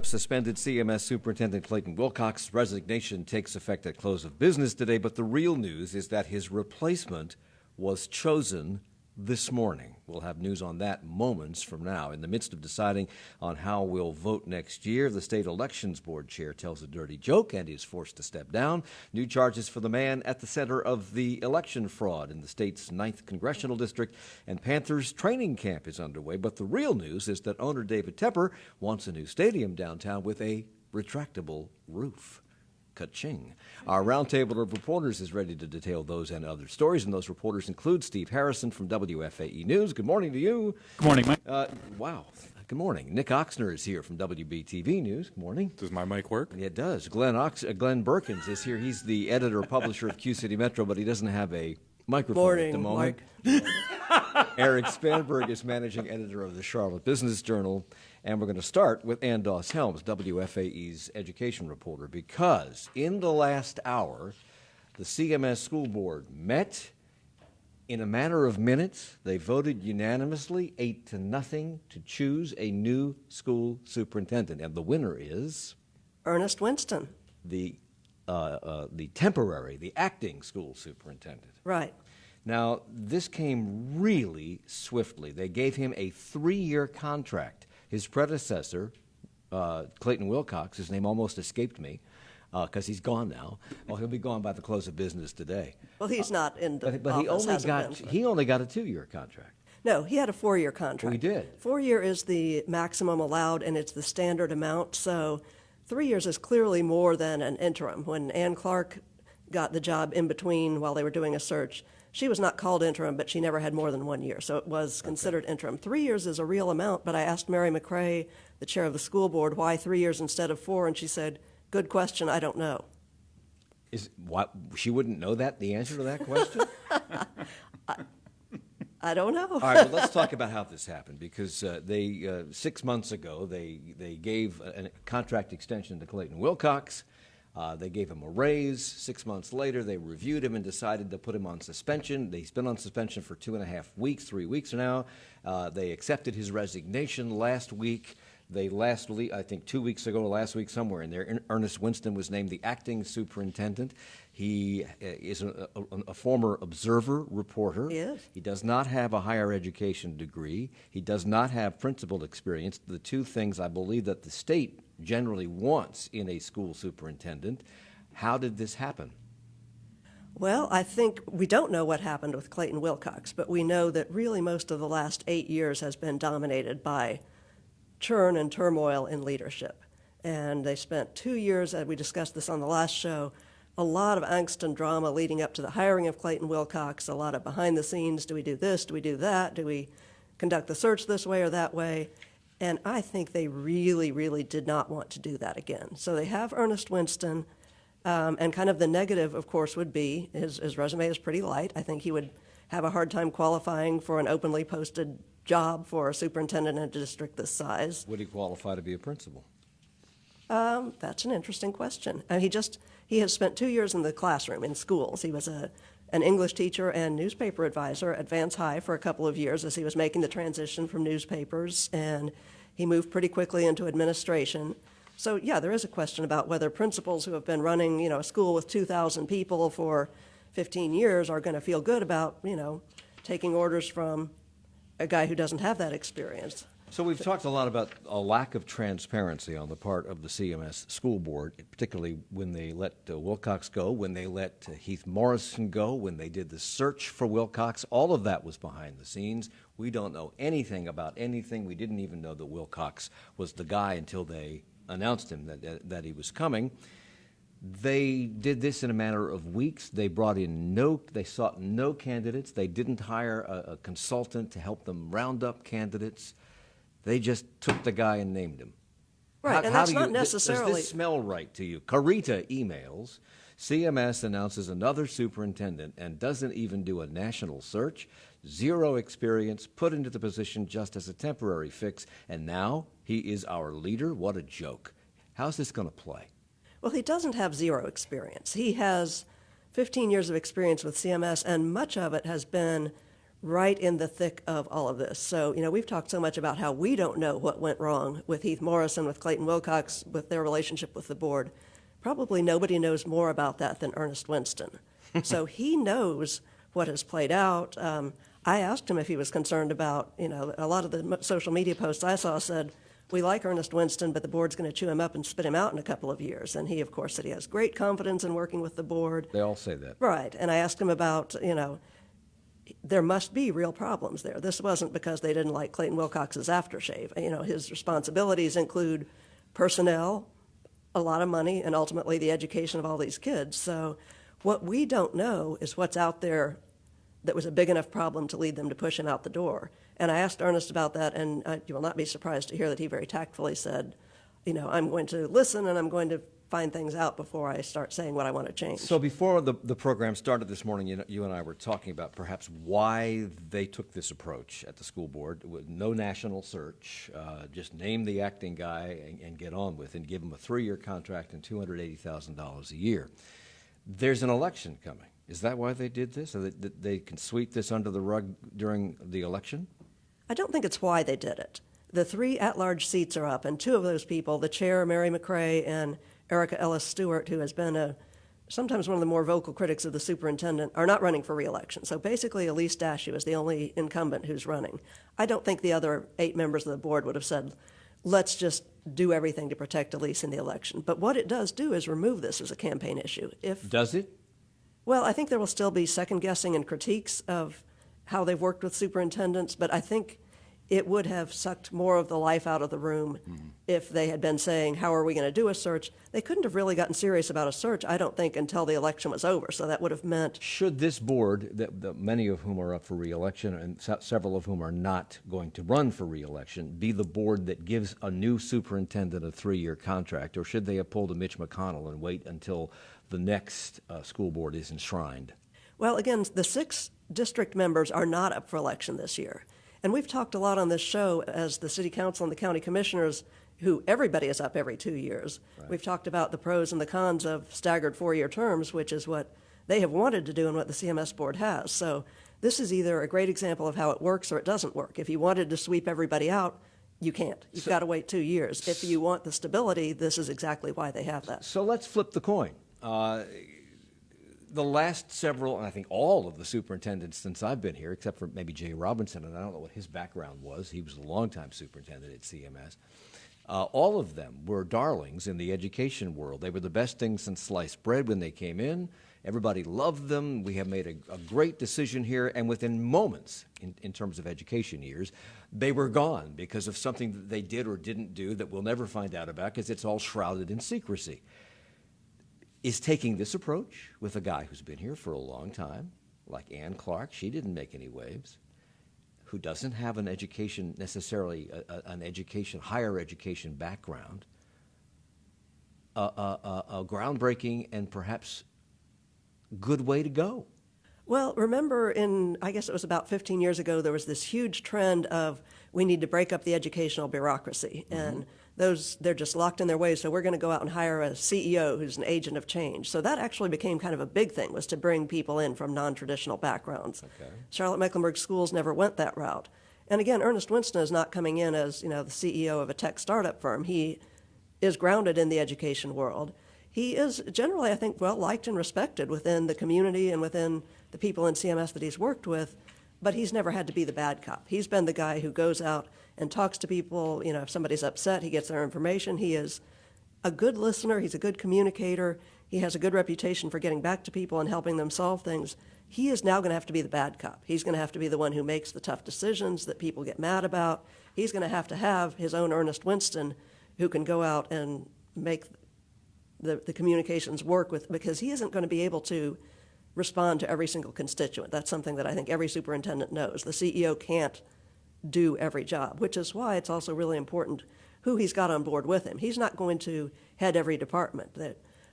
Suspended CMS Superintendent Clayton Wilcox's resignation takes effect at close of business today, but the real news is that his replacement was chosen this morning. We'll have news on that moments from now. In the midst of deciding on how we'll vote next year, the State Elections Board chair tells a dirty joke and is forced to step down. New charges for the man at the center of the election fraud in the state's 9th Congressional District, and Panthers training camp is underway. But the real news is that owner David Tepper wants a new stadium downtown with a retractable roof. Ka-ching. Our roundtable of reporters is ready to detail those and other stories, and those reporters include Steve Harrison from WFAE News. Good morning to you. Good morning, Mike. Wow. Good morning. Nick Oxner is here from WBTV News. Good morning. Does my mic work? It does. Glenn Berkins is here. He's the editor-publisher of Q City Metro, but he doesn't have a microphone at the moment. Mike. Eric Spanberg is managing editor of the Charlotte Business Journal. And we're going to start with Ann Doss-Helms, WFAE's education reporter, because in the last hour, the CMS school board met in a matter of minutes. They voted unanimously, 8-0, to choose a new school superintendent. And the winner is Ernest Winston. the temporary, the acting school superintendent. Right. Now, this came really swiftly. They gave him a 3-year contract. His predecessor, Clayton Wilcox, his name almost escaped me because he's gone now. Well, he'll be gone by the close of business today. Well, he's not in the But he only got a 2-year contract. No, he had a 4-year contract. Oh, he did? 4-year is the maximum allowed, and it's the standard amount. So 3 years is clearly more than an interim. When Ann Clark got the job in between while they were doing a search, she was not called interim, but she never had more than 1 year, so it was considered interim. 3 years is a real amount, but I asked Mary McRae, the chair of the school board, why 3 years instead of 4, and she said, good question, I don't know. She wouldn't know the answer to that question? I don't know. All right, well, let's talk about how this happened, because 6 months ago, they gave a contract extension to Clayton Wilcox. They gave him a raise. 6 months later, they reviewed him and decided to put him on suspension. He's been on suspension for 2.5 weeks, 3 weeks now. They accepted his resignation last week. I think 2 weeks ago, last week, somewhere in there, Ernest Winston was named the acting superintendent. He is a former Observer reporter. Yes. He does not have a higher education degree. He does not have principal experience, the two things I believe that the state generally wants in a school superintendent. How did this happen? Well, I think we don't know what happened with Clayton Wilcox, but we know that really most of the last 8 years has been dominated by churn and turmoil in leadership. And they spent 2 years, as we discussed this on the last show, a lot of angst and drama leading up to the hiring of Clayton Wilcox, a lot of behind the scenes, do we do this, do we do that, do we conduct the search this way or that way? And I think they really, really did not want to do that again. So they have Ernest Winston, and kind of the negative, of course, would be his resume is pretty light. I think he would have a hard time qualifying for an openly posted job for a superintendent in a district this size. Would he qualify to be a principal? That's an interesting question. He has spent 2 years in the classroom in schools. He was an English teacher and newspaper advisor at Vance High for a couple of years as he was making the transition from newspapers, and he moved pretty quickly into administration. So, yeah, there is a question about whether principals who have been running, a school with 2,000 people for 15 years are going to feel good about, taking orders from a guy who doesn't have that experience. So we've talked a lot about a lack of transparency on the part of the CMS school board, particularly when they let Wilcox go, when they let Heath Morrison go, when they did the search for Wilcox. All of that was behind the scenes. We don't know anything about anything. We didn't even know that Wilcox was the guy until they announced him that he was coming. They did this in a matter of weeks. They sought no candidates. They didn't hire a consultant to help them round up candidates. They just took the guy and named him. Right, and that's not necessarily... Does this smell right to you? Carita emails, CMS announces another superintendent and doesn't even do a national search. 0 experience, put into the position just as a temporary fix, and now he is our leader? What a joke. How's this going to play? Well, he doesn't have 0 experience. He has 15 years of experience with CMS, and much of it has been right in the thick of all of this. So, we've talked so much about how we don't know what went wrong with Heath Morrison, with Clayton Wilcox, with their relationship with the board. Probably nobody knows more about that than Ernest Winston. So he knows what has played out. I asked him if he was concerned about, a lot of the social media posts I saw said, we like Ernest Winston, but the board's going to chew him up and spit him out in a couple of years. And he, of course, said he has great confidence in working with the board. They all say that. Right. And I asked him about, there must be real problems there. This wasn't because they didn't like Clayton Wilcox's aftershave. His responsibilities include personnel, a lot of money, and ultimately the education of all these kids. So what we don't know is what's out there that was a big enough problem to lead them to push him out the door. And I asked Ernest about that, and you will not be surprised to hear that he very tactfully said, I'm going to listen and I'm going to find things out before I start saying what I want to change. So before the program started this morning, you and I were talking about perhaps why they took this approach at the school board with no national search, just name the acting guy and get on with, and give him a 3-year contract and $280,000 a year. There's an election coming. Is that why they did this, so that they can sweep this under the rug during the election? I don't think it's why they did it. The 3 at-large seats are up, and 2 of those people, the chair, Mary McRae, and Erica Ellis Stewart, who has been sometimes one of the more vocal critics of the superintendent, are not running for re-election. So basically, Elise Dashew is the only incumbent who's running. I don't think the other 8 members of the board would have said, let's just do everything to protect Elise in the election. But what it does do is remove this as a campaign issue. Does it? Well, I think there will still be second-guessing and critiques of how they've worked with superintendents, but I think it would have sucked more of the life out of the room if they had been saying, how are we going to do a search? They couldn't have really gotten serious about a search, I don't think, until the election was over. So that would have meant... Should this board, that many of whom are up for re-election and several of whom are not going to run for re-election, be the board that gives a new superintendent a 3-year contract, or should they have pulled a Mitch McConnell and wait until the next school board is enshrined? Well, again, the 6 district members are not up for election this year. And we've talked a lot on this show as the city council and the county commissioners, who everybody is up every 2 years. Right. We've talked about the pros and the cons of staggered 4-year terms, which is what they have wanted to do and what the CMS board has. So this is either a great example of how it works or it doesn't work. If you wanted to sweep everybody out, you can't. You've got to wait 2 years. If you want the stability, this is exactly why they have that. So let's flip the coin. The last several, and I think all of the superintendents since I've been here, except for maybe Jay Robinson, and I don't know what his background was. He was a longtime superintendent at CMS. All of them were darlings in the education world. They were the best thing since sliced bread when they came in. Everybody loved them. We have made a great decision here, and within moments, in terms of education years, they were gone because of something that they did or didn't do that we'll never find out about because it's all shrouded in secrecy. Is taking this approach with a guy who's been here for a long time, like Ann Clark, she didn't make any waves, who doesn't have an education, necessarily higher education background, a groundbreaking and perhaps good way to go? Well, remember I guess it was about 15 years ago, there was this huge trend of we need to break up the educational bureaucracy. And they're just locked in their ways, so we're going to go out and hire a CEO who's an agent of change. So that actually became kind of a big thing, was to bring people in from non-traditional backgrounds. Okay. Charlotte-Mecklenburg Schools never went that route. And again, Ernest Winston is not coming in as, the CEO of a tech startup firm. He is grounded in the education world. He is generally, I think, well-liked and respected within the community and within the people in CMS that he's worked with, but he's never had to be the bad cop. He's been the guy who goes out and talks to people. If somebody's upset, he gets their information. He is a good listener. He's a good communicator. He has a good reputation for getting back to people and helping them solve things. He is now going to have to be the bad cop. He's going to have to be the one who makes the tough decisions that people get mad about. He's going to have his own Ernest Winston who can go out and make the communications work with, because he isn't going to be able to respond to every single constituent. That's something that I think every superintendent knows. The CEO can't do every job, which is why it's also really important who he's got on board with him. He's not going to head every department.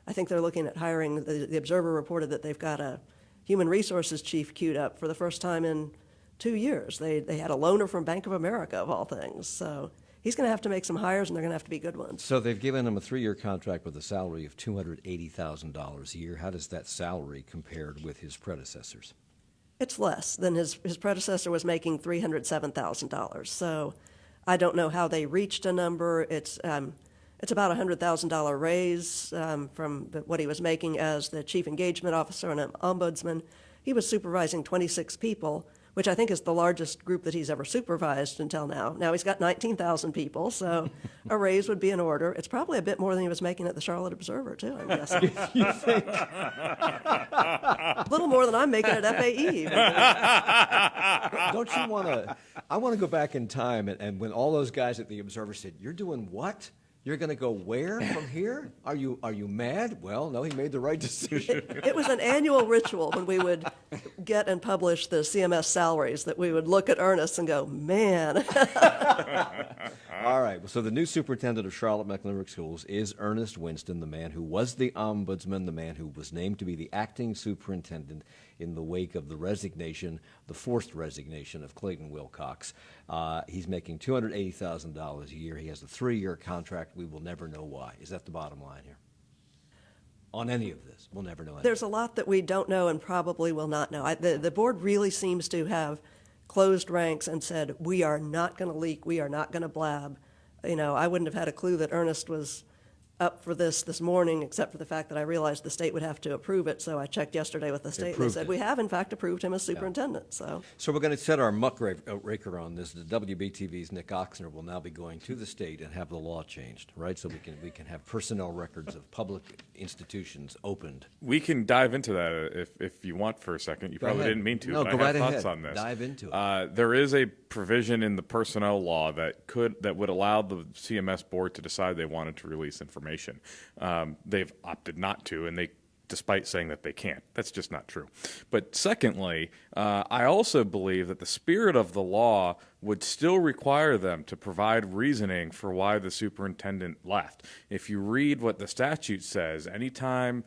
I think they're looking at hiring, the Observer reported that they've got a human resources chief queued up for the first time in 2 years. They had a loaner from Bank of America, of all things. So he's going to have to make some hires, and they're going to have to be good ones. So they've given him a 3-year contract with a salary of $280,000 a year. How does that salary compare with his predecessors? It's less than his predecessor was making $307,000. So I don't know how they reached a number. It's about a $100,000 raise from what he was making as the chief engagement officer and an ombudsman. He was supervising 26 people, which I think is the largest group that he's ever supervised until now. Now he's got 19,000 people, so a raise would be in order. It's probably a bit more than he was making at the Charlotte Observer, too, I'm guessing. You think? A little more than I'm making at FAE. Don't you want to? I want to go back in time, and when all those guys at the Observer said, "You're doing what? You're going to go where from here? Are you mad?" Well, no, he made the right decision. It was an annual ritual when we would get and publish the CMS salaries that we would look at Ernest and go, man. All right. So the new superintendent of Charlotte-Mecklenburg Schools is Ernest Winston, the man who was the ombudsman, the man who was named to be the acting superintendent in the wake of the resignation, the forced resignation of Clayton Wilcox. He's making $280,000 a year. He has a 3-year contract. We will never know why. Is that the bottom line here? On any of this, we'll never know anything. There's a lot that we don't know and probably will not know. The board really seems to have closed ranks and said, we are not going to leak, we are not going to blab. You know, I wouldn't have had a clue that Ernest was up for this morning, except for the fact that I realized the state would have to approve it. So I checked yesterday with the state, and they said, we have, in fact, approved him as superintendent. So we're going to set our muckraker on this. The WBTV's Nick Oxner will now be going to the state and have the law changed, right? So we can have personnel records of public institutions opened. We can dive into that if you want for a second. You probably didn't mean to. No, but go I have right ahead. thoughts on this. Dive into it. There is a provision in the personnel law that would allow the CMS board to decide they wanted to release information. They've opted not to, and despite saying that they can't. That's just not true. But secondly, I also believe that the spirit of the law would still require them to provide reasoning for why the superintendent left. If you read what the statute says, anytime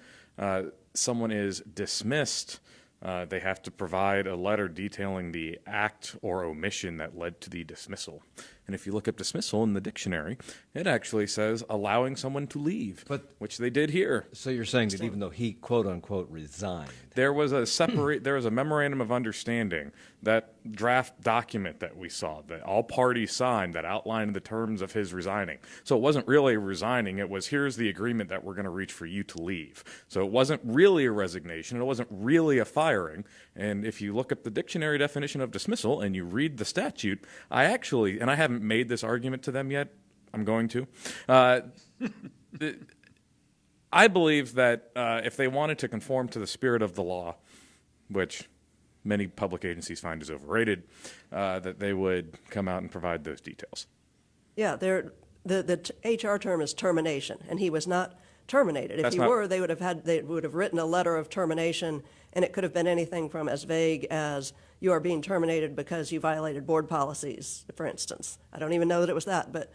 someone is dismissed, they have to provide a letter detailing the act or omission that led to the dismissal. And if you look up dismissal in the dictionary, it actually says allowing someone to leave, which they did here. So you're saying that even though he, quote unquote, resigned, there was a memorandum of understanding, that draft document that we saw, that all parties signed, that outlined the terms of his resigning. So it wasn't really resigning, it was, here's the agreement that we're going to reach for you to leave. So it wasn't really a resignation, it wasn't really a firing. And if you look up the dictionary definition of dismissal and you read the statute, I haven't made this argument to them yet, I'm going to. I believe that if they wanted to conform to the spirit of the law, which many public agencies find is overrated, that they would come out and provide those details. yeah, the HR term is termination, and he was not terminated. If they would have written a letter of termination, and it could have been anything from as vague as you are being terminated because you violated board policies, for instance. I don't even know that it was that,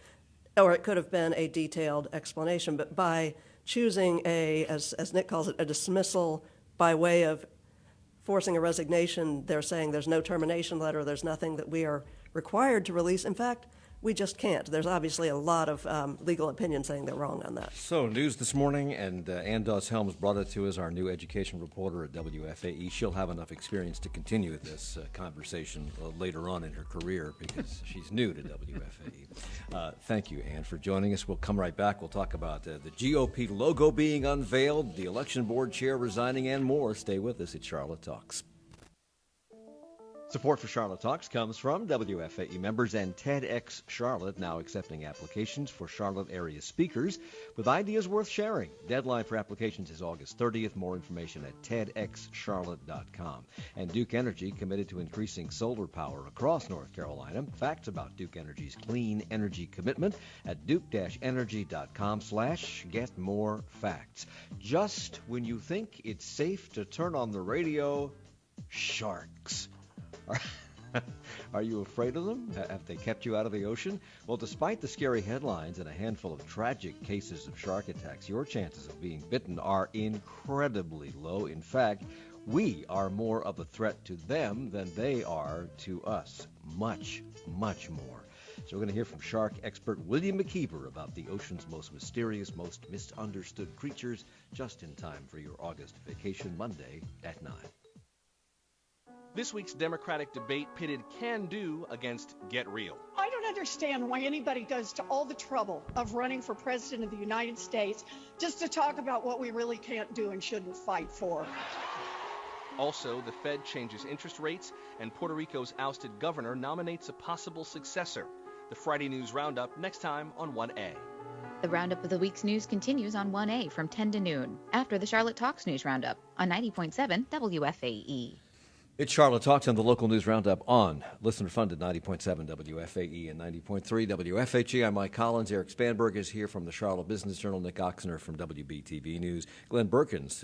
or it could have been a detailed explanation. But by choosing as Nick calls it, a dismissal by way of forcing a resignation, they're saying there's no termination letter, there's nothing that we are required to release. In fact, we just can't. There's obviously a lot of legal opinion saying they're wrong on that. So news this morning, and Ann Doss-Helms brought it to us, our new education reporter at WFAE. She'll have enough experience to continue this conversation later on in her career because she's new to WFAE. Thank you, Ann, for joining us. We'll come right back. We'll talk about the GOP logo being unveiled, the election board chair resigning, and more. Stay with us at Charlotte Talks. Support for Charlotte Talks comes from WFAE members and TEDx Charlotte, now accepting applications for Charlotte area speakers with ideas worth sharing. Deadline for applications is August 30th. More information at tedxcharlotte.com. And Duke Energy committed to increasing solar power across North Carolina. Facts about Duke Energy's clean energy commitment at duke-energy.com/get more facts. Just when you think it's safe to turn on the radio, sharks. Are you afraid of them? Have they kept you out of the ocean? Well, despite the scary headlines and a handful of tragic cases of shark attacks, your chances of being bitten are incredibly low. In fact, we are more of a threat to them than they are to us. Much, much more. So we're going to hear from shark expert William McKeever about the ocean's most mysterious, most misunderstood creatures just in time for your August vacation Monday at 9. This week's Democratic debate pitted can do against get real. I don't understand why anybody goes to all the trouble of running for president of the United States just to talk about what we really can't do and shouldn't fight for. Also, the Fed changes interest rates, and Puerto Rico's ousted governor nominates a possible successor. The Friday News Roundup next time on 1A. The roundup of the week's news continues on 1A from 10 to noon, after the Charlotte Talks News Roundup on 90.7 WFAE. It's Charlotte Talks and the local news roundup on listener-funded 90.7 WFAE and 90.3 WFHE. I'm Mike Collins. Eric Spanberg is here from the Charlotte Business Journal. Nick Oxner from WBTV News. Glenn Berkins,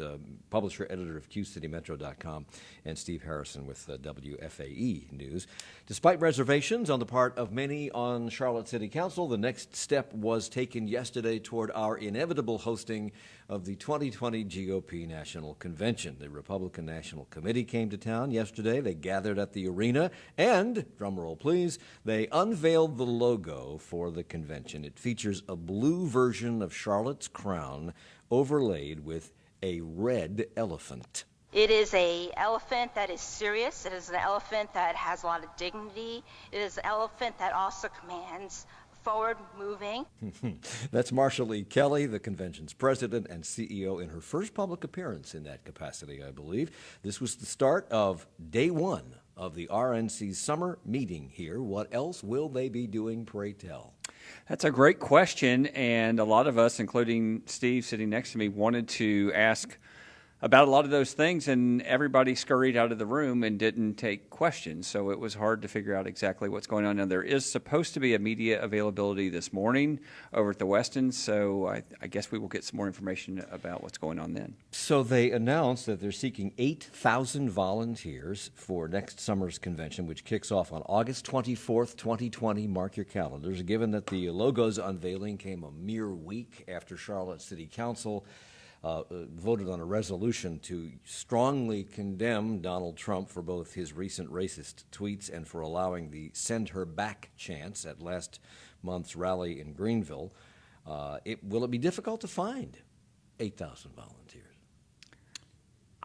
publisher, editor of QCityMetro.com, and Steve Harrison with WFAE News. Despite reservations on the part of many on Charlotte City Council, the next step was taken yesterday toward our inevitable hosting of the 2020 GOP National Convention. The Republican National Committee came to town yesterday. They gathered at the arena and, drumroll please, they unveiled the logo for the convention. It features a blue version of Charlotte's crown overlaid with a red elephant. It is an elephant that is serious. It is an elephant that has a lot of dignity. It is an elephant that also commands forward moving. That's Marsha Lee Kelly, the convention's president and CEO, in her first public appearance in that capacity, I believe. This was the start of day one of the RNC's summer meeting here. What else will they be doing, pray tell? That's a great question, and a lot of us, including Steve sitting next to me, wanted to ask about a lot of those things, and everybody scurried out of the room and didn't take questions, so it was hard to figure out exactly what's going on. Now, there is supposed to be a media availability this morning over at the Westin, so I guess we will get some more information about what's going on then. So they announced that they're seeking 8,000 volunteers for next summer's convention, which kicks off on August 24th, 2020. Mark your calendars. Given that the logo's unveiling came a mere week after Charlotte City Council voted on a resolution to strongly condemn Donald Trump for both his recent racist tweets and for allowing the Send Her Back chants at last month's rally in Greenville. Will it be difficult to find 8,000 volunteers?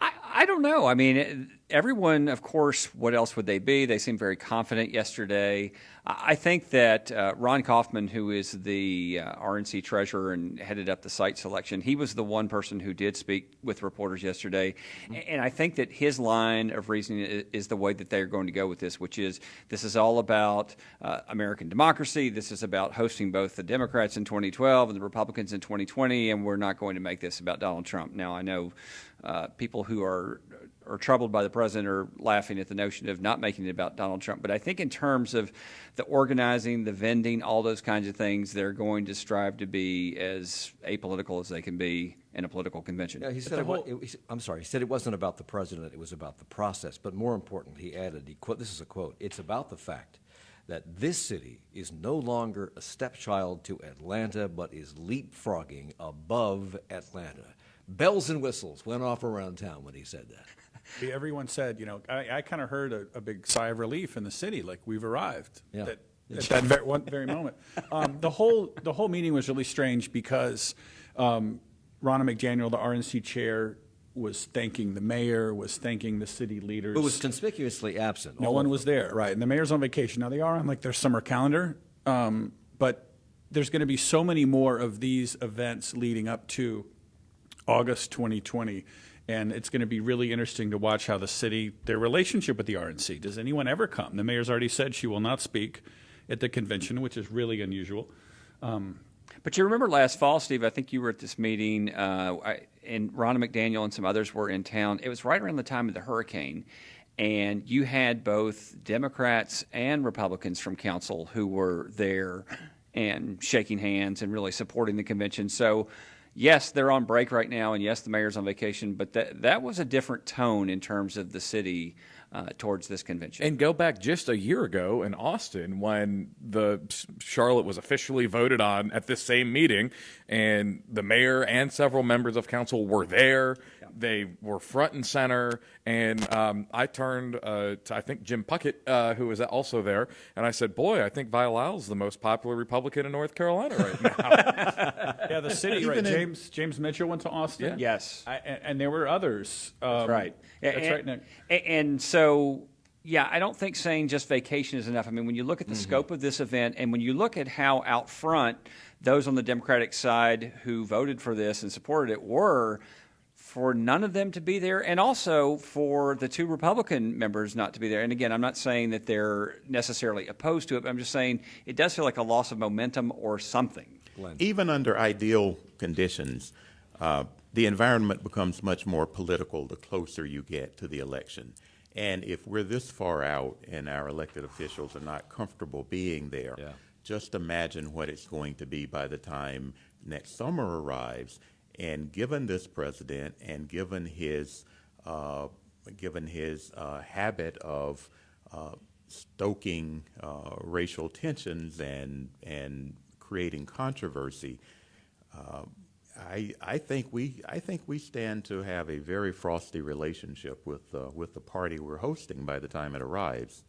I don't know. I mean, everyone, of course, what else would they be? They seemed very confident yesterday. I think that Ron Kaufman, who is the RNC treasurer and headed up the site selection, he was the one person who did speak with reporters yesterday. And I think that his line of reasoning is the way that they're going to go with this, which is this is all about American democracy. This is about hosting both the Democrats in 2012 and the Republicans in 2020, and we're not going to make this about Donald Trump. Now, I know people who are troubled by the president are laughing at the notion of not making it about Donald Trump. But I think in terms of the organizing, the vending, all those kinds of things, they're going to strive to be as apolitical as they can be in a political convention. Yeah, he said he said it wasn't about the president, it was about the process. But more important, he added, this is a quote, "It's about the fact that this city is no longer a stepchild to Atlanta, but is leapfrogging above Atlanta." Bells and whistles went off around town when he said that. Everyone said, I kind of heard a big sigh of relief in the city, like we've arrived. Yeah. At that very moment. The whole meeting was really strange because Ronna McDaniel, the RNC chair, was thanking the mayor, was thanking the city leaders. Who was conspicuously absent. No one was there, right? And the mayor's on vacation. Now, they are on their summer calendar, but there's going to be so many more of these events leading up to August 2020, and it's going to be really interesting to watch how the city, their relationship with the RNC. Does anyone ever come? The mayor's already said she will not speak at the convention, which is really unusual. But you remember last fall, Steve, I think you were at this meeting, and Ronna McDaniel and some others were in town. It was right around the time of the hurricane, and you had both Democrats and Republicans from council who were there and shaking hands and really supporting the convention. So yes, they're on break right now, and yes, the mayor's on vacation, but that was a different tone in terms of the city towards this convention. And go back just a year ago in Austin when the Charlotte was officially voted on at this same meeting, and the mayor and several members of council were there. Yeah. They were front and center, and I turned to, I think, Jim Puckett, who was also there, and I said, boy, I think Vi Lyle's the most popular Republican in North Carolina right now. Yeah, the city, right? James Mitchell went to Austin. Yeah. Yes. And there were others. That's right. That's right, Nick. And so Yeah, I don't think saying just vacation is enough. I mean, when you look at the scope of this event and when you look at how out front those on the Democratic side who voted for this and supported it were, for none of them to be there, and also for the 2 Republican members not to be there. And again, I'm not saying that they're necessarily opposed to it, but I'm just saying it does feel like a loss of momentum or something. Even under ideal conditions, the environment becomes much more political the closer you get to the election. And if we're this far out and our elected officials are not comfortable being there, just imagine what it's going to be by the time next summer arrives. And given this president, and given his habit of stoking racial tensions and creating controversy, I think we stand to have a very frosty relationship with the party we're hosting by the time it arrives.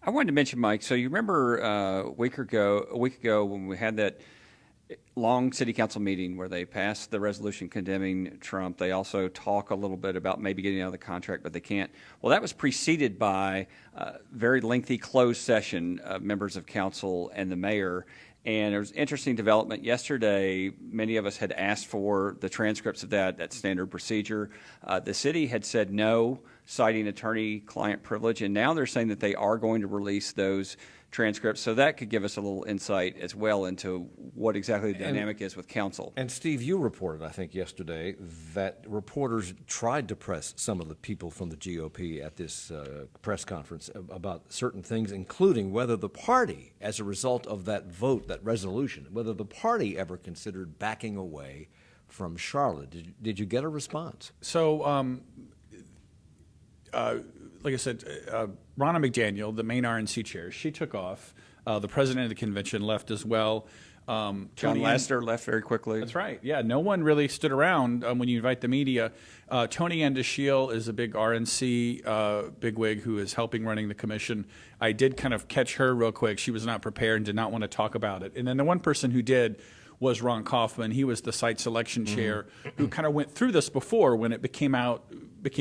I wanted to mention, Mike. So you remember a week ago when we had that long city council meeting where they passed the resolution condemning Trump. They also talk a little bit about maybe getting out of the contract, but they can't. Well, that was preceded by a very lengthy closed session of members of council and the mayor. And there was interesting development yesterday. Many of us had asked for the transcripts of that standard procedure. The city had said no, citing attorney-client privilege, and now they're saying that they are going to release those transcripts. So that could give us a little insight as well into what exactly the dynamic is with council. And Steve, you reported, I think, yesterday that reporters tried to press some of the people from the GOP at this press conference about certain things, including whether the party, as a result of that vote, that resolution, whether the party ever considered backing away from Charlotte. Did you get a response? So, like I said, Ronna McDaniel, the main RNC chair, she took off. The president of the convention left as well. John Lester left very quickly. That's right. Yeah, no one really stood around when you invite the media. Tony Andeshiel is a big RNC bigwig who is helping running the commission. I did kind of catch her real quick. She was not prepared and did not want to talk about it. And then the one person who did was Ron Kaufman. He was the site selection chair who kind of went through this before when it became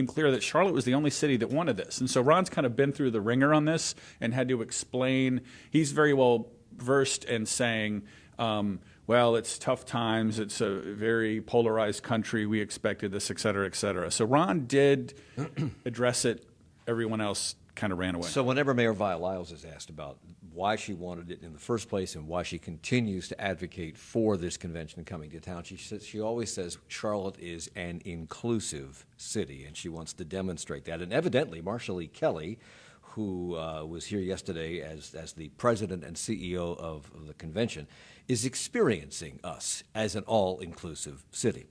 clear that Charlotte was the only city that wanted this. And so Ron's kind of been through the ringer on this and had to explain. He's very well versed in saying, well, it's tough times. It's a very polarized country. We expected this, et cetera, et cetera. So Ron did address it. Everyone else kind of ran away. So whenever Mayor Vi-Lyles is asked about why she wanted it in the first place and why she continues to advocate for this convention coming to town, she always says Charlotte is an inclusive city, and she wants to demonstrate that. And evidently, Marshall E. Kelly, who was here yesterday as the president and CEO of the convention, is experiencing us as an all-inclusive city.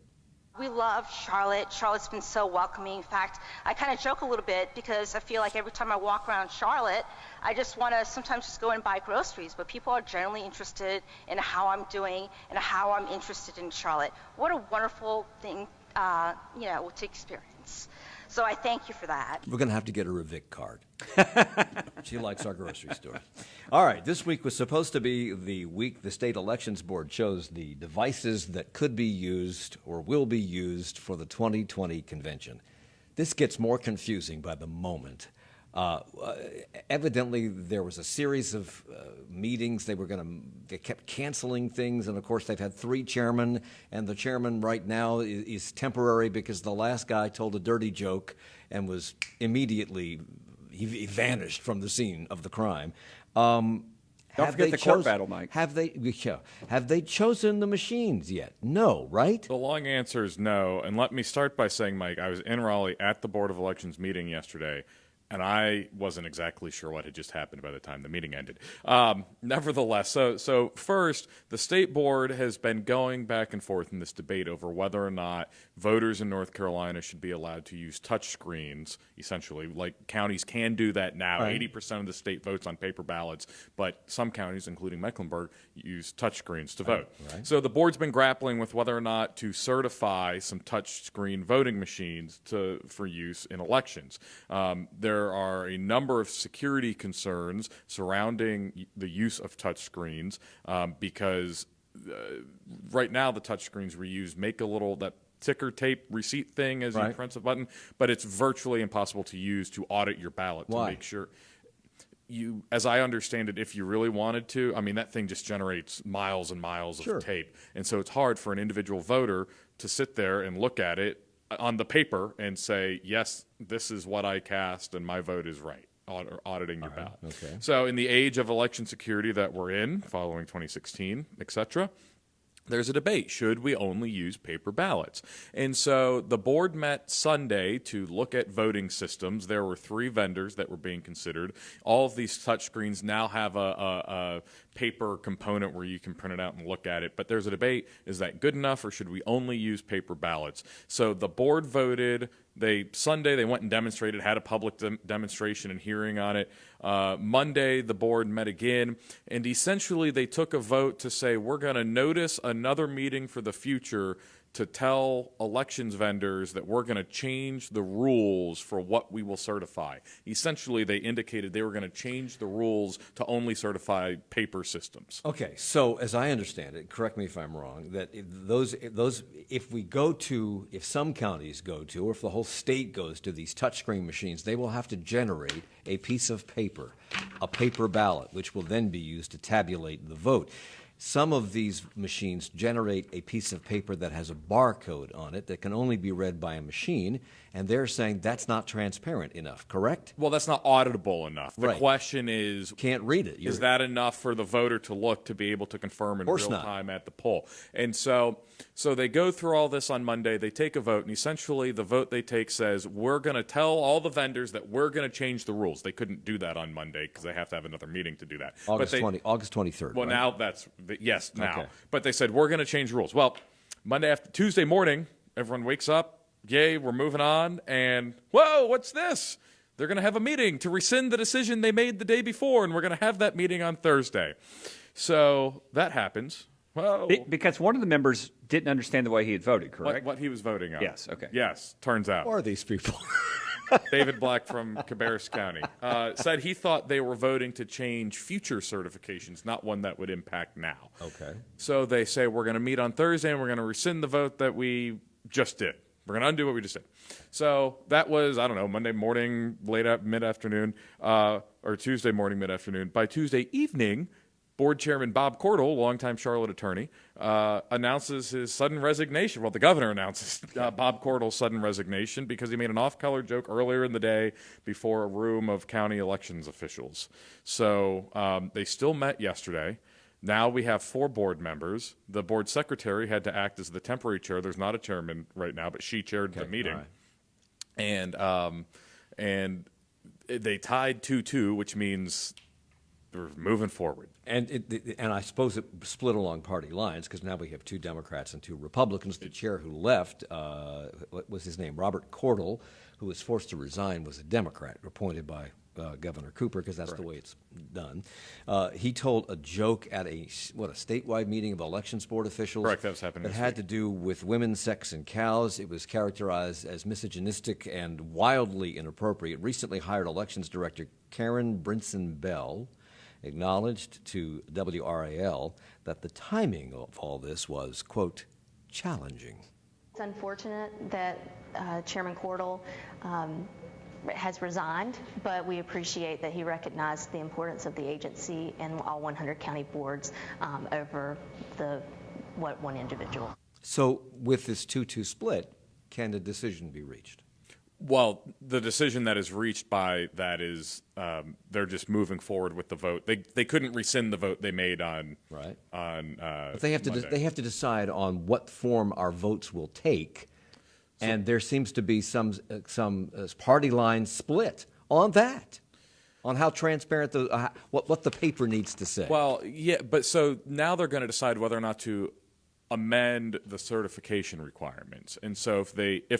We love Charlotte. Charlotte's been so welcoming. In fact, I kind of joke a little bit because I feel like every time I walk around Charlotte, I just want to sometimes just go and buy groceries, but people are generally interested in how I'm doing and how I'm interested in Charlotte. What a wonderful thing, to experience. So I thank you for that. We're going to have to get her a Vic card. She likes our grocery store. All right, this week was supposed to be the week the State Elections Board chose the devices that could be used or will be used for the 2020 convention. This gets more confusing by the moment. Evidently, there was a series of meetings. They kept canceling things, and of course, they've had 3 chairmen, and the chairman right now is temporary because the last guy told a dirty joke and was immediately he vanished from the scene of the crime. Don't forget the court battle, Mike. Have they chosen the machines yet? No, right? The long answer is no. And let me start by saying, Mike, I was in Raleigh at the Board of Elections meeting yesterday, and I wasn't exactly sure what had just happened by the time the meeting ended. Nevertheless, so first, the state board has been going back and forth in this debate over whether or not voters in North Carolina should be allowed to use touch screens, essentially. Like counties can do that now. Right. 80% of the state votes on paper ballots, but some counties, including Mecklenburg, use touch screens to vote. Right. So the board's been grappling with whether or not to certify some touch screen voting machines for use in elections. There are a number of security concerns surrounding the use of touchscreens because right now the touchscreens we use make that ticker tape receipt thing as you press a button, but it's virtually impossible to use to audit your ballot to make sure. You, as I understand it, if you really wanted to, I mean, that thing just generates miles and miles of tape. And so it's hard for an individual voter to sit there and look at it on the paper and say, yes, this is what I cast and my vote is right, auditing your ballot. Okay. So in the age of election security that we're in, following 2016, et cetera, there's a debate. Should we only use paper ballots? And so the board met Sunday to look at voting systems. There were 3 vendors that were being considered. All of these touchscreens now have a paper component where you can print it out and look at it. But there's a debate. Is that good enough, or should we only use paper ballots? So the board voted. Sunday they went and demonstrated, had a public demonstration and hearing on it. Monday the board met again, and essentially they took a vote to say we're going to notice another meeting for the future to tell elections vendors that we're going to change the rules for what we will certify. Essentially, they indicated they were going to change the rules to only certify paper systems. Okay, so as I understand it, correct me if I'm wrong, that if some counties go to, or if the whole state goes to these touchscreen machines, they will have to generate a piece of paper, a paper ballot, which will then be used to tabulate the vote. Some of these machines generate a piece of paper that has a barcode on it that can only be read by a machine, and they're saying that's not transparent enough, correct? Well, that's not auditable enough. The question is, can't read it. Is that enough for the voter to look to be able to confirm in real time at the poll? And so they go through all this on Monday. They take a vote, and essentially the vote they take says, we're going to tell all the vendors that we're going to change the rules. They couldn't do that on Monday because they have to have another meeting to do that. August 23rd. Well, now that's yes, now. Okay. But they said we're going to change rules. Well, Tuesday morning, everyone wakes up. Yay, we're moving on, and whoa, what's this? They're going to have a meeting to rescind the decision they made the day before, and we're going to have that meeting on Thursday. So that happens. Whoa. Because one of the members didn't understand the way he had voted, correct? What he was voting on. Yes, okay. Yes, turns out. Who are these people? David Black from Cabarrus County said he thought they were voting to change future certifications, not one that would impact now. Okay. So they say we're going to meet on Thursday, and we're going to rescind the vote that we just did. We're going to undo what we just did. So that was, I don't know, Monday morning, mid-afternoon, or Tuesday morning, mid-afternoon. By Tuesday evening, Board Chairman Bob Cordell, longtime Charlotte attorney, announces his sudden resignation. Well, the governor announces Bob Cordell's sudden resignation because he made an off-color joke earlier in the day before a room of county elections officials. So they still met yesterday. Now we have 4 board members. The board secretary had to act as the temporary chair. There's not a chairman right now, but she chaired the meeting. Right. And they tied 2-2, which means they're moving forward. And I suppose it split along party lines because now we have 2 Democrats and 2 Republicans. The chair who left, what was his name? Robert Cordell, who was forced to resign, was a Democrat appointed by Governor Cooper, because that's the way it's done. He told a joke at a statewide meeting of elections board officials. Correct, that was happening that had to do with women, sex, and cows. It was characterized as misogynistic and wildly inappropriate. Recently hired elections director Karen Brinson Bell acknowledged to WRAL that the timing of all this was, quote, challenging. It's unfortunate that Chairman Cordell has resigned, but we appreciate that he recognized the importance of the agency and all 100 county boards over one individual. So with this 2-2 split, can a decision be reached? Well, the decision that is reached by that is they're just moving forward with the vote. They couldn't rescind the vote they made on right on. But they have to they have to decide on what form our votes will take, and there seems to be some party line split on that, on how transparent what the paper needs to say. Well, yeah, but so now they're going to decide whether or not to amend the certification requirements, and so if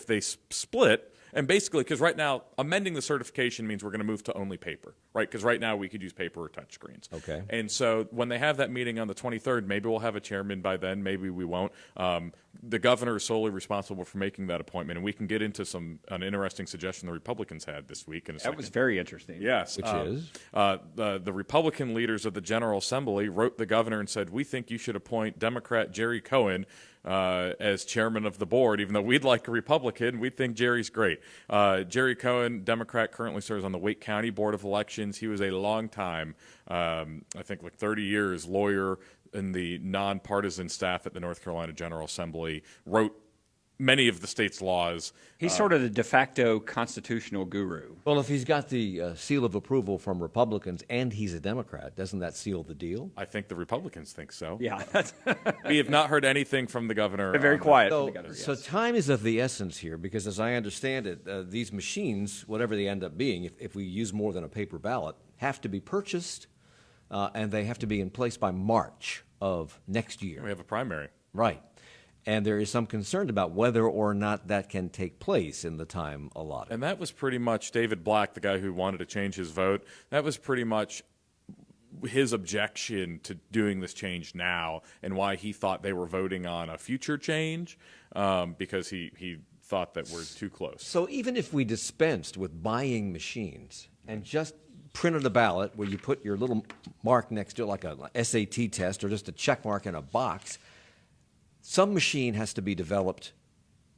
they split. And basically, because right now, amending the certification means we're going to move to only paper, right? Because right now we could use paper or touchscreens. Okay. And so when they have that meeting on the 23rd, maybe we'll have a chairman by then, maybe we won't. The governor is solely responsible for making that appointment, and we can get into an interesting suggestion the Republicans had this week in a second. That was very interesting. Yes. Which is? The Republican leaders of the General Assembly wrote the governor and said, we think you should appoint Democrat Jerry Cohen as chairman of the board, even though we'd like a Republican. We think Jerry's great. Jerry Cohen, Democrat, currently serves on the Wake County Board of Elections. He was a long time, I think like 30 years, lawyer in the nonpartisan staff at the North Carolina General Assembly, wrote many of the state's laws. He's sort of the de facto constitutional guru. Well, if he's got the seal of approval from Republicans and he's a Democrat, doesn't that seal the deal? I think the Republicans think so. Yeah. We have not heard anything from the governor. They're very quiet So, from the governor, yes. so time is of the essence here because, as I understand it, these machines, whatever they end up being, if we use more than a paper ballot, have to be purchased and they have to be in place by March of next year. We have a primary. Right. And there is some concern about whether or not that can take place in the time allotted. And that was pretty much David Black, the guy who wanted to change his vote. That was pretty much his objection to doing this change now and why he thought they were voting on a future change, because he thought that we're too close. So even if we dispensed with buying machines and just printed a ballot where you put your little mark next to it like a SAT test or just a check mark in a box, some machine has to be developed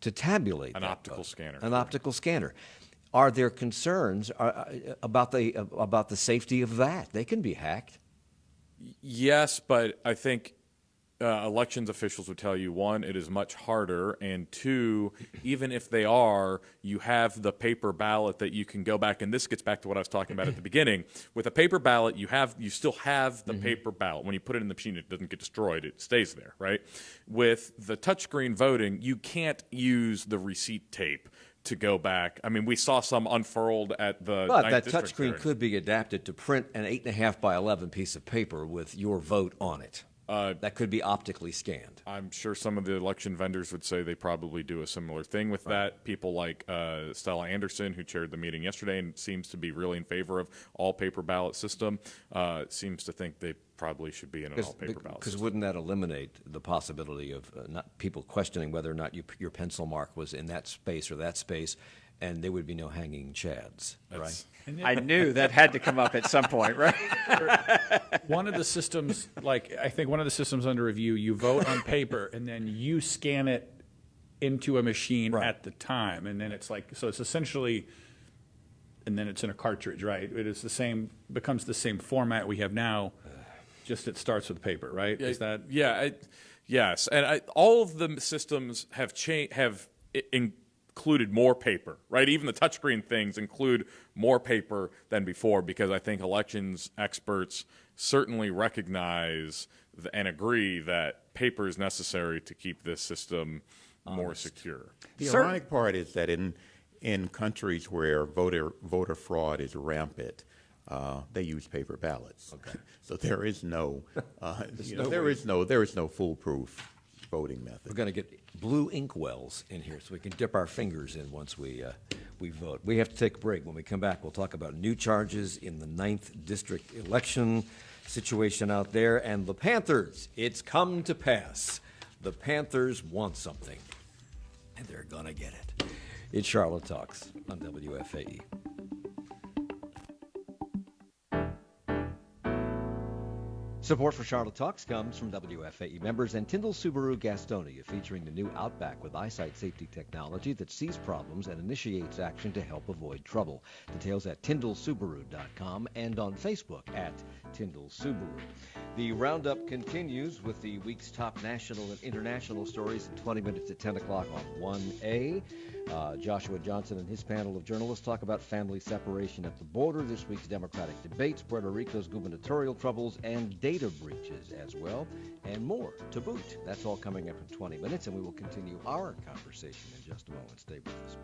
to tabulate An that optical vote. scanner. An optical scanner. Are there concerns about the safety of that? They can be hacked. Yes, but I think elections officials would tell you, one, it is much harder, and two, even if they are, you have the paper ballot that you can go back, and this gets back to what I was talking about at the beginning. With a paper ballot, you still have the paper ballot. When you put it in the machine, it doesn't get destroyed. It stays there, right? With the touchscreen voting, you can't use the receipt tape to go back. I mean, we saw some unfurled at the But 9th that District touchscreen hearing. could be adapted to print an 8.5 by 11 piece of paper with your vote on it. That could be optically scanned. I'm sure some of the election vendors would say they probably do a similar thing with that. People like Stella Anderson, who chaired the meeting yesterday and seems to be really in favor of all paper ballot system, seems to think they probably should be in an all paper ballot Because system. wouldn't that eliminate the possibility of not people questioning whether or not your pencil mark was in that space or that space, and there would be no hanging chads, right? I knew that had to come up at some point, right? One of the systems, I think one of the systems under review, you vote on paper and then you scan it into a machine at the time. And then it's so it's essentially, and then it's in a cartridge, right? It is becomes the same format we have now, just it starts with paper, right? Is that? Yeah, yes. And all of the systems have included more paper, right? Even the touchscreen things include more paper than before, because I think elections experts certainly recognize and agree that paper is necessary to keep this system more secure. The ironic part is that in countries where voter fraud is rampant, they use paper ballots. Okay. So there is no foolproof voting method. We're going to get blue ink wells in here so we can dip our fingers in once we vote. We have to take a break. When we come back, we'll talk about new charges in the 9th District election situation out there. And the Panthers, it's come to pass. The Panthers want something, and they're going to get it. It's Charlotte Talks on WFAE. Support for Charlotte Talks comes from WFAE members and Tyndall Subaru Gastonia, featuring the new Outback with eyesight safety technology that sees problems and initiates action to help avoid trouble. Details at tyndallsubaru.com and on Facebook at Tyndall Subaru. The Roundup continues with the week's top national and international stories in 20 minutes at 10 o'clock on 1A. Joshua Johnson and his panel of journalists talk about family separation at the border, this week's Democratic debates, Puerto Rico's gubernatorial troubles, and data breaches as well, and more to boot. That's all coming up in 20 minutes, and we will continue our conversation in just a moment. Stay with us.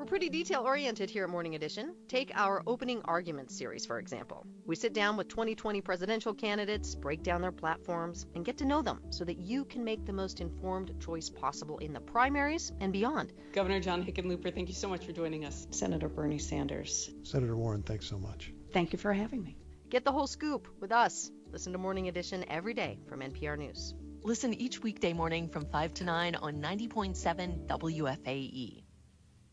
Pretty detail-oriented here at Morning Edition. Take our opening arguments series, for example. We sit down with 2020 presidential candidates, break down their platforms, and get to know them so that you can make the most informed choice possible in the primaries and beyond. Governor John Hickenlooper, thank you so much for joining us. Senator Bernie Sanders. Senator Warren, thanks so much. Thank you for having me. Get the whole scoop with us Listen to Morning Edition every day from NPR News. Listen each weekday morning from 5 to 9 on 90.7 WFAE.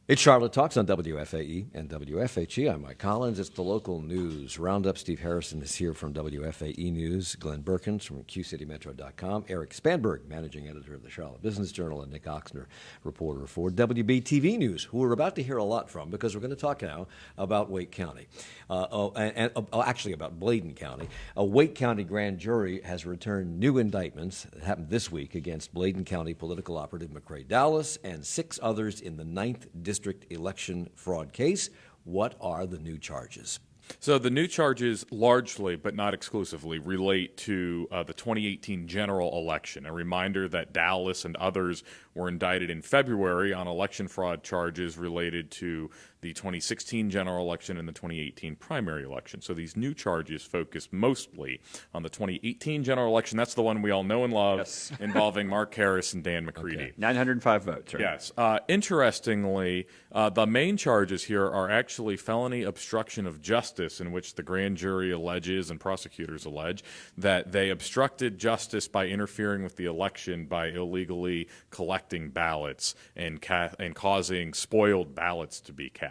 It's Charlotte Talks on WFAE and WFHE. I'm Mike Collins. It's the local news roundup. Steve Harrison is here from WFAE News. Glenn Berkins from QCityMetro.com. Eric Spanberg, managing editor of the Charlotte Business Journal, and Nick Oxner, reporter for WBTV News, who we're about to hear a lot from because we're going to talk now about Wake County, actually about Bladen County. A Wake County grand jury has returned new indictments that happened this week against Bladen County political operative McCrae Dowless and 6 others in the 9th District election fraud case. What are the new charges? So the new charges largely, but not exclusively, relate to the 2018 general election. A reminder that Dowless and others were indicted in February on election fraud charges related to the 2016 general election and the 2018 primary election. So these new charges focus mostly on the 2018 general election. That's the one we all know and love, yes. Involving Mark Harris and Dan McCready. Okay. 905 votes, right? Yes. Interestingly, the main charges here are actually felony obstruction of justice, in which the grand jury alleges and prosecutors allege that they obstructed justice by interfering with the election by illegally collecting ballots and causing spoiled ballots to be cast.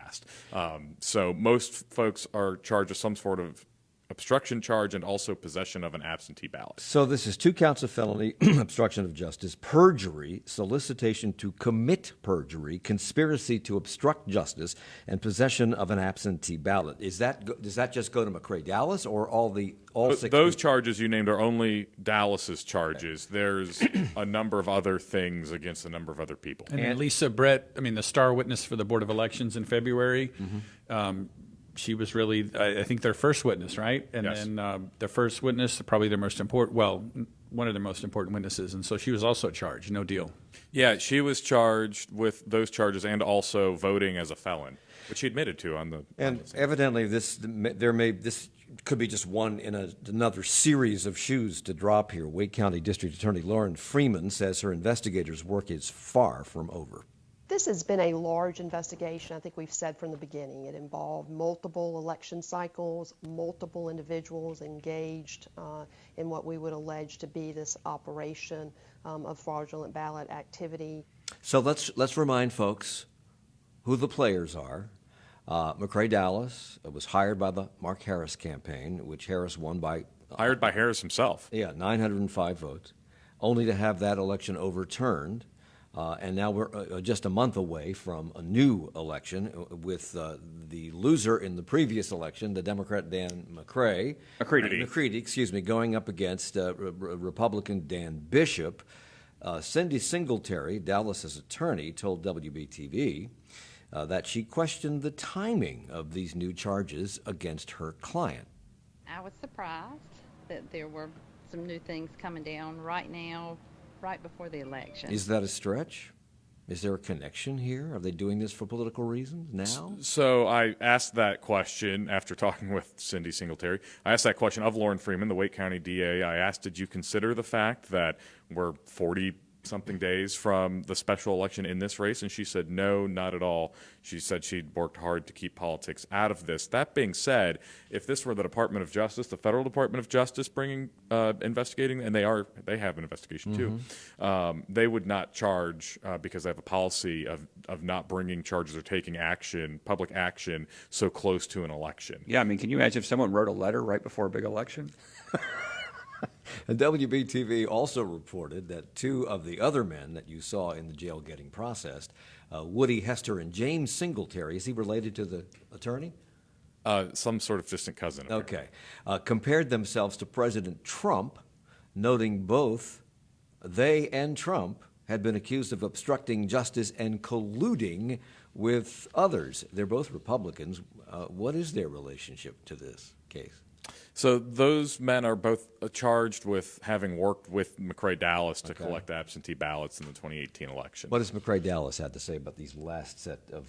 So most folks are charged with some sort of obstruction charge and also possession of an absentee ballot. So this is 2 counts of felony obstruction of justice, perjury, solicitation to commit perjury, conspiracy to obstruct justice, and possession of an absentee ballot. Does that just go to McCrae Dowless or all 6? Those charges you named are only Dallas's charges. Okay. There's a number of other things against a number of other people. And Lisa Brett, the star witness for the Board of Elections in February, she was really, I think, their first witness, right? And yes. Then their first witness, probably their most important, one of their most important witnesses. And so she was also charged. No deal. Yeah, she was charged with those charges and also voting as a felon, which she admitted to on the. And evidently, this could be just one in another series of shoes to drop here. Wake County District Attorney Lauren Freeman says her investigators' work is far from over. This has been a large investigation. I think we've said from the beginning. It involved multiple election cycles, multiple individuals engaged in what we would allege to be this operation of fraudulent ballot activity. So let's remind folks who the players are. McCrae Dowless was hired by the Mark Harris campaign, which Harris won by... hired by Harris himself. Yeah, 905 votes, only to have that election overturned. And now we're just a month away from a new election with the loser in the previous election, the Democrat Dan McCready, going up against Republican Dan Bishop. Cindy Singletary, Dallas's attorney, told WBTV that she questioned the timing of these new charges against her client. I was surprised that there were some new things coming down right now, right before the election. Is that a stretch? Is there a connection here? Are they doing this for political reasons now? So I asked that question after talking with Cindy Singletary. I asked that question of Lauren Freeman, the Wake County DA. I asked, did you consider the fact that we're 40-something days from the special election in this race? And she said, no, not at all. She said she'd worked hard to keep politics out of this. That being said, if this were the Department of Justice, the Federal Department of Justice investigating, and they have an investigation too, they would not charge because they have a policy of not bringing charges or taking action, public action, so close to an election. Yeah, can you imagine if someone wrote a letter right before a big election? And WBTV also reported that 2 of the other men that you saw in the jail getting processed, Woody Hester and James Singletary, is he related to the attorney? Some sort of distant cousin. Okay. Compared themselves to President Trump, noting both they and Trump had been accused of obstructing justice and colluding with others. They're both Republicans. What is their relationship to this case? So those men are both charged with having worked with McCrae Dowless to collect absentee ballots in the 2018 election. What does McCrae Dowless have to say about these last set of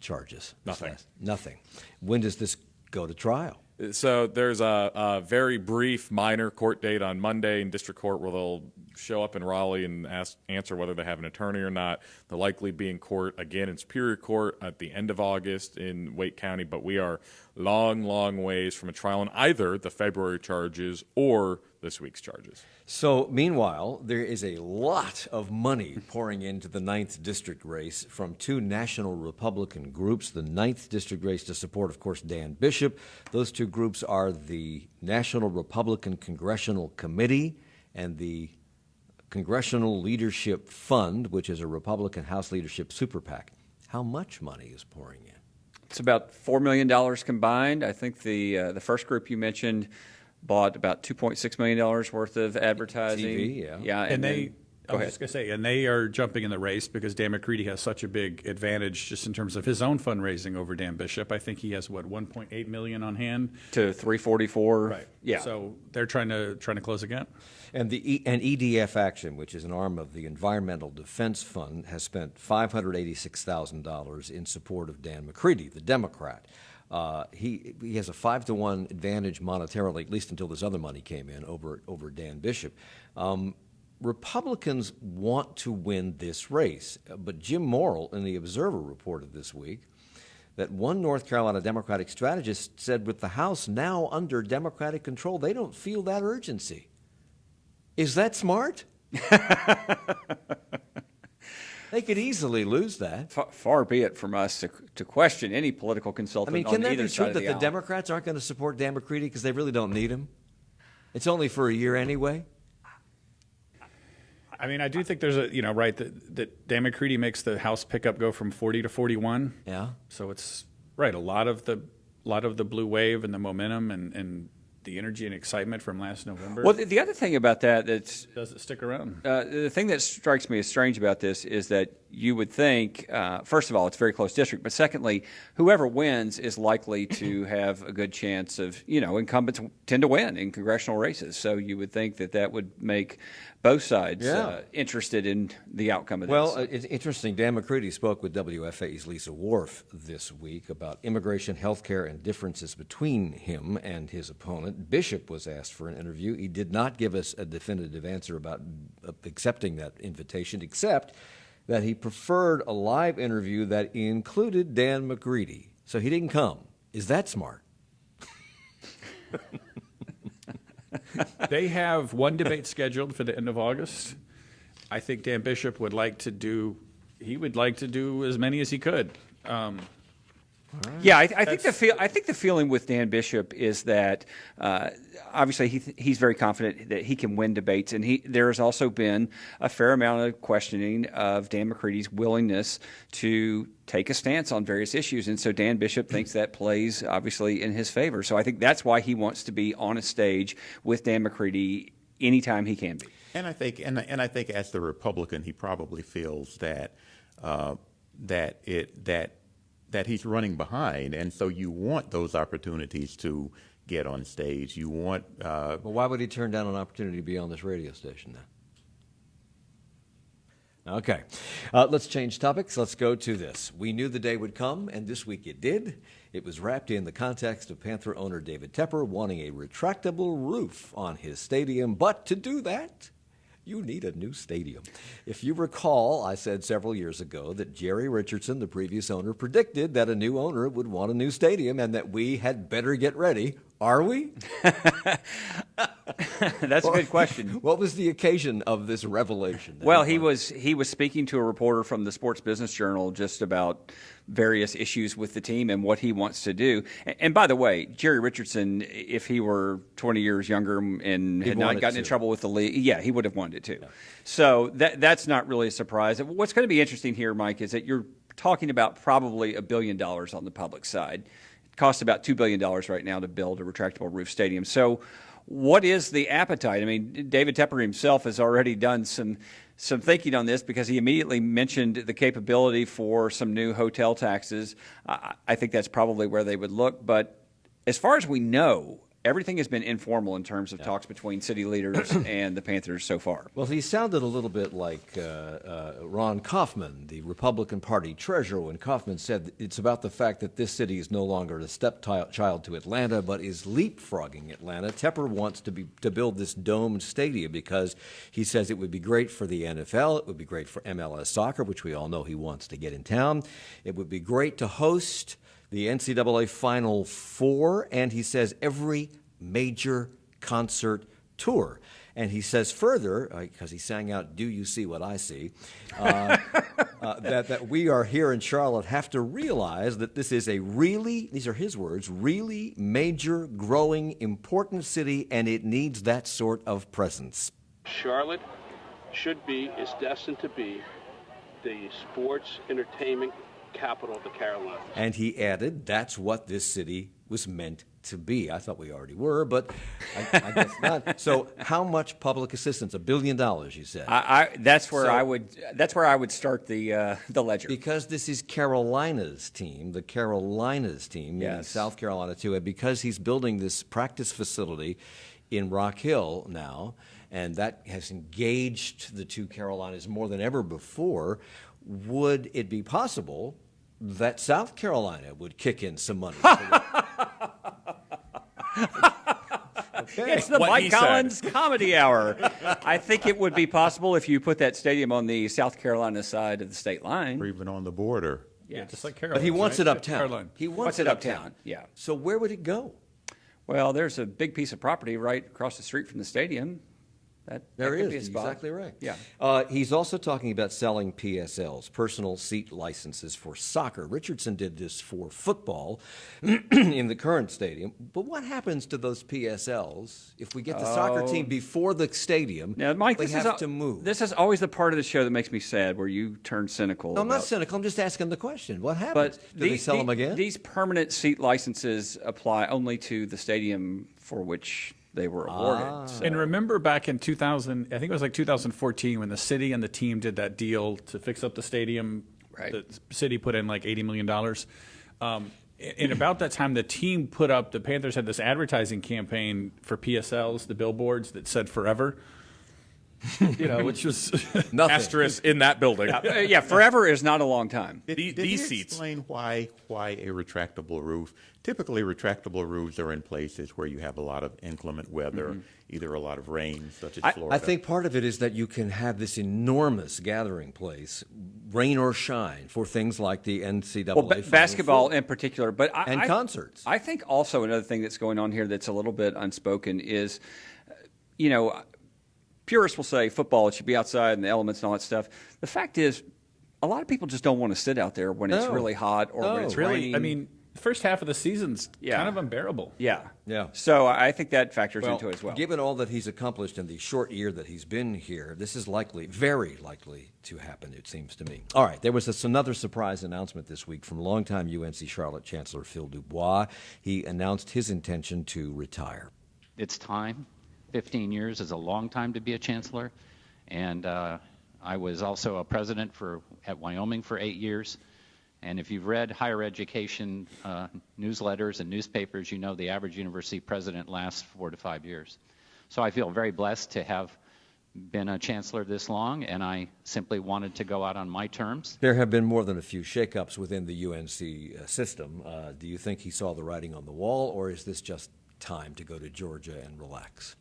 charges? Nothing. Nothing. When does this go to trial? So there's a very brief minor court date on Monday in district court where they'll show up in Raleigh and answer whether they have an attorney or not. They'll likely be in court again in Superior Court at the end of August in Wake County, but we are long, long ways from a trial on either the February charges or this week's charges. So, meanwhile, there is a lot of money pouring into the 9th District race from two national Republican groups. The 9th District race to support, of course, Dan Bishop. Those two groups are the National Republican Congressional Committee and the Congressional Leadership Fund, which is a Republican House leadership super PAC. How much money is pouring in? It's about $4 million combined. I think the first group you mentioned bought about $2.6 million worth of advertising. TV, yeah. Yeah, And then- I was just going to say, and they are jumping in the race because Dan McCready has such a big advantage just in terms of his own fundraising over Dan Bishop. I think he has, what, $1.8 million on hand? to 344. Right. Yeah. So they're trying to close again. And and EDF Action, which is an arm of the Environmental Defense Fund, has spent $586,000 in support of Dan McCready, the Democrat. He has a 5-to-1 advantage monetarily, at least until this other money came in, over Dan Bishop. Republicans want to win this race, but Jim Morrill in the Observer reported this week that one North Carolina Democratic strategist said with the House now under Democratic control, they don't feel that urgency. Is that smart? They could easily lose that. Far be it from us to question any political I consultant mean, on can that either be side true of that the the aisle. Democrats aren't going to support Dan McCready because they really don't need him? It's only for a year anyway. I mean, I do think there's that Dan McCready makes the House pickup go from 40 to 41. Yeah. So it's right. A lot of the blue wave and the momentum and the energy and excitement from last November. Well, the other thing about that does it stick around? The thing that strikes me as strange about this is that you would think, first of all, it's a very close district, but secondly, whoever wins is likely to have a good chance of, incumbents tend to win in congressional races. So you would think that would make both sides interested in the outcome of this. Well, it's interesting. Dan McCready spoke with WFAE's Lisa Worf this week about immigration, health care, and differences between him and his opponent. Bishop was asked for an interview. He did not give us a definitive answer about accepting that invitation, except that he preferred a live interview that included Dan McCready. So he didn't come. Is that smart? They have one debate scheduled for the end of August. I think Dan Bishop would like to do as many as he could. Yeah, I think the feeling with Dan Bishop is that obviously he's very confident that he can win debates, and there has also been a fair amount of questioning of Dan McCready's willingness to take a stance on various issues, and so Dan Bishop thinks that plays obviously in his favor. So I think that's why he wants to be on a stage with Dan McCready anytime he can be. And I think as the Republican, he probably feels that that he's running behind, and so you want those opportunities to get on stage. You want. Well, why would he turn down an opportunity to be on this radio station then? Okay, let's change topics. Let's go to this. We knew the day would come, and this week it did. It was wrapped in the context of Panther owner David Tepper wanting a retractable roof on his stadium, but to do that, you need a new stadium. If you recall, I said several years ago that Jerry Richardson, the previous owner, predicted that a new owner would want a new stadium and that we had better get ready. Are we? That's a good question. What was the occasion of this revelation? Well, he was speaking to a reporter from the Sports Business Journal just about various issues with the team and what he wants to do. And by the way, Jerry Richardson, if he were 20 years younger and had not gotten in trouble with the league, he would have wanted it too. Yeah. So that's not really a surprise. What's going to be interesting here, Mike, is that you're talking about probably $1 billion on the public side. It costs about $2 billion right now to build a retractable roof stadium. So what is the appetite? I mean, David Tepper himself has already done some thinking on this because he immediately mentioned the capability for some new hotel taxes. I think that's probably where they would look. But as far as we know, everything has been informal in terms of talks between city leaders and the Panthers so far. Well, he sounded a little bit like Ron Kaufman, the Republican Party treasurer, when Kaufman said it's about the fact that this city is no longer a stepchild to Atlanta, but is leapfrogging Atlanta. Tepper wants to build this domed stadium because he says it would be great for the NFL, it would be great for MLS soccer, which we all know he wants to get in town. It would be great to host the NCAA Final Four, and he says every major concert tour. And he says further, because he sang out, "Do you see what I see?" that we are here in Charlotte have to realize that this is a really, these are his words, really major, growing, important city, and it needs that sort of presence. Charlotte is destined to be the sports entertainment capital of the Carolinas. And he added, that's what this city was meant to be. I thought we already were, but I guess not. So how much public assistance? $1 billion, you said. That's where I would start the ledger. Because this is Carolina's team, the Carolinas team, meaning South Carolina too, and because he's building this practice facility in Rock Hill now, and that has engaged the two Carolinas more than ever before, would it be possible that South Carolina would kick in some money? Okay. It's the Mike Collins Comedy Hour. I think it would be possible if you put that stadium on the South Carolina side of the state line. Or even on the border. Yeah, just like Carolina. But he wants right? it uptown. Caroline. He wants it uptown. Yeah. So where would it go? Well, there's a big piece of property right across the street from the stadium. That could be a spot. Exactly right. Yeah. He's also talking about selling PSLs, personal seat licenses for soccer. Richardson did this for football in the current stadium. But what happens to those PSLs if we get the soccer team before the stadium? Now, Mike, they have to move. This is always the part of the show that makes me sad, where you turn cynical. No, I'm not cynical. I'm just asking the question. What happens? Do they sell them again? These permanent seat licenses apply only to the stadium for which they were awarded. So. And remember back in 2000, I think it was like 2014, when the city and the team did that deal to fix up the stadium. Right. The city put in like $80 million. And about that time, the team put up, the Panthers had this advertising campaign for PSLs, the billboards that said "Forever." Which was nothing. Asterisk in that building. Yeah, forever is not a long time. Did these you seats. Explain why a retractable roof? Typically, retractable roofs are in places where you have a lot of inclement weather, either a lot of rain, such as Florida. I think part of it is that you can have this enormous gathering place, rain or shine, for things like the NCAA. Well, basketball in particular, but and concerts. I think also another thing that's going on here that's a little bit unspoken is, purists will say football, it should be outside and the elements and all that stuff. The fact is, a lot of people just don't want to sit out there when it's really hot or when it's raining. I mean, the first half of the season's kind of unbearable. Yeah. Yeah. So I think that factors into it as well. Given all that he's accomplished in the short year that he's been here, this is very likely to happen, it seems to me. All right, there was another surprise announcement this week from longtime UNC Charlotte Chancellor Phil Dubois. He announced his intention to retire. It's time. 15 years is a long time to be a chancellor, and I was also a president at Wyoming for 8 years. And if you've read higher education newsletters and newspapers, you know the average university president lasts 4 to 5 years. So I feel very blessed to have been a chancellor this long, and I simply wanted to go out on my terms. There have been more than a few shakeups within the UNC system. Do you think he saw the writing on the wall, or is this just time to go to Georgia and relax?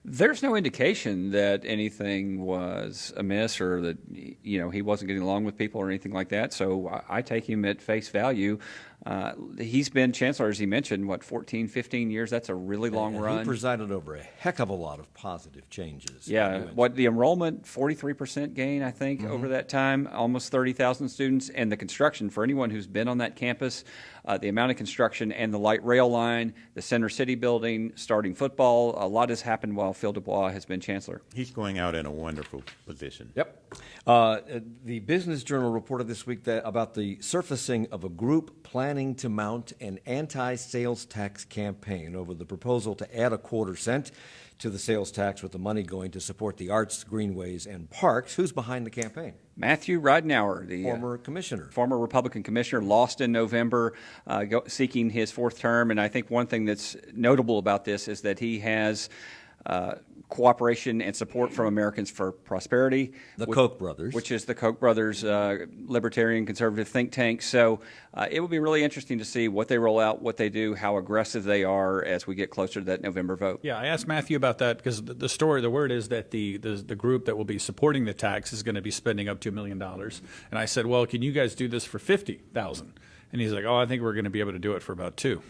There's no indication that anything was amiss or that he wasn't getting along with people or anything like that. So I take him at face value. He's been chancellor, as he mentioned, 14, 15 years. That's a really long run. He presided over a heck of a lot of positive changes. Yeah, the enrollment, 43% gain, I think, over that time, almost 30,000 students. And the construction, for anyone who's been on that campus, the amount of construction and the light rail line, the Center City building, starting football, a lot has happened while Phil Dubois has been chancellor. He's going out in a wonderful position. Yep. The Business Journal reported this week about the surfacing of a group planning to mount an anti-sales tax campaign over the proposal to add a 1/4 cent to the sales tax, with the money going to support the arts, greenways, and parks. Who's behind the campaign? Matthew Ridenour, the former commissioner. Former Republican commissioner, lost in November, seeking his fourth term. And I think one thing that's notable about this is that he has cooperation and support from Americans for Prosperity. The Koch brothers. Which is the Koch brothers libertarian conservative think tank. So it will be really interesting to see what they roll out, what they do, how aggressive they are as we get closer to that November vote. Yeah, I asked Matthew about that because the word is that the group that will be supporting the tax is going to be spending up to $1 million. And I said, well, can you guys do this for $50,000? And he's like, oh, I think we're going to be able to do it for about $2 million.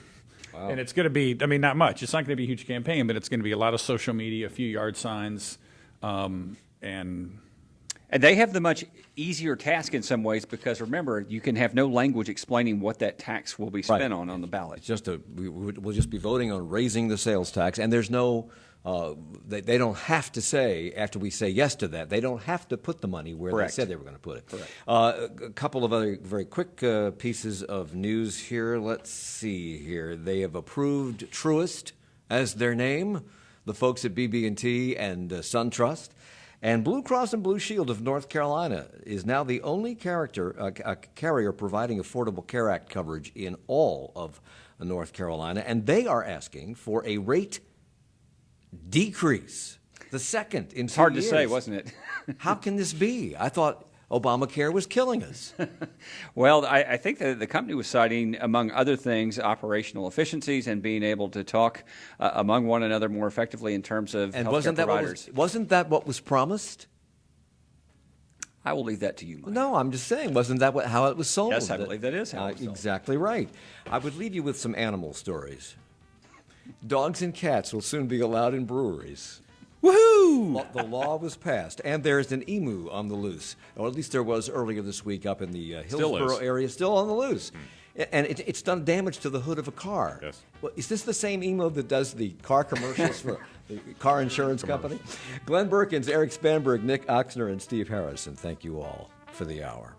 Wow. And it's going to be, not much. It's not going to be a huge campaign, but it's going to be a lot of social media, a few yard signs, and they have the much easier task in some ways because, remember, you can have no language explaining what that tax will be spent on the ballot. It's just we'll just be voting on raising the sales tax, and there's no they don't have to say, after we say yes to that, they don't have to put the money where Correct. they said they were going to put it. Correct. A couple of other very quick pieces of news here. Let's see here. They have approved Truist as their name, the folks at BB&T and SunTrust. And Blue Cross and Blue Shield of North Carolina is now the only carrier providing Affordable Care Act coverage in all of North Carolina, and they are asking for a rate decrease, the second in 2 years. It's hard to say, wasn't it? How can this be? I thought Obamacare was killing us. Well, I think that the company was citing, among other things, operational efficiencies and being able to talk among one another more effectively in terms of healthcare providers. Wasn't that what was promised? I will leave that to you, Mike. No, I'm just saying, wasn't that how it was sold? Yes, I believe that is how it was sold. Exactly right. I would leave you with some animal stories. Dogs and cats will soon be allowed in breweries. Woohoo! The law was passed, and there's an emu on the loose, or at least there was earlier this week up in the Hillsborough area, still on the loose. And it's done damage to the hood of a car. Yes. Well, is this the same emu that does the car commercials for the car insurance company? Glenn Perkins, Eric Spanberg, Nick Oxner, and Steve Harrison, thank you all for the hour.